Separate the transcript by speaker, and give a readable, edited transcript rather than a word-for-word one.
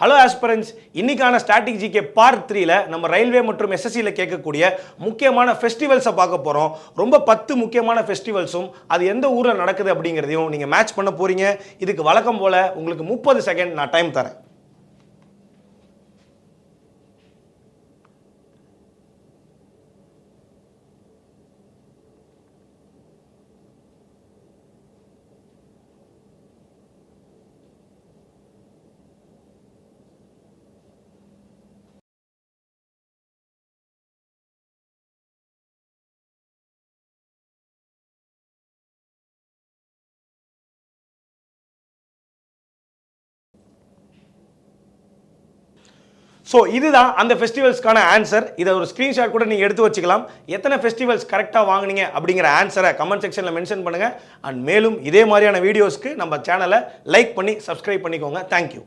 Speaker 1: Hello aspirants, இன்னைக்கான static GK part 3ல நம்ம railway மற்றும் எஸ்எஸ்சியில் கேட்கக்கூடிய முக்கியமான ஃபெஸ்டிவல்ஸை பார்க்க போகிறோம். ரொம்ப 10 முக்கியமான ஃபெஸ்டிவல்ஸும் அது எந்த ஊரில் நடக்குது அப்படிங்கிறதையும் நீங்கள் மேட்ச் பண்ண போகிறீங்க. இதுக்கு வழக்கம் போல் உங்களுக்கு 30 செகண்ட் நான் டைம் தரேன். ஸோ இதுதான் அந்த ஃபெஸ்டிவல்ஸ்க்கான ஆன்சர். இதை ஒரு ஸ்க்ரீன்ஷாட் கூட நீங்கள் எடுத்து வச்சுக்கலாம். எத்தனை ஃபெஸ்டிவல்ஸ் கரெக்டாக வாங்கினீங்க அப்படிங்கிற ஆன்சரை கமெண்ட் செக்ஷனில் மென்ஷன் பண்ணுங்கள். அண்ட் மேலும் இதே மாதிரியான வீடியோஸ்க்கு நம்ம சேனலை லைக் பண்ணி சப்ஸ்கிரைப் பண்ணிக்கோங்க. தேங்க்யூ.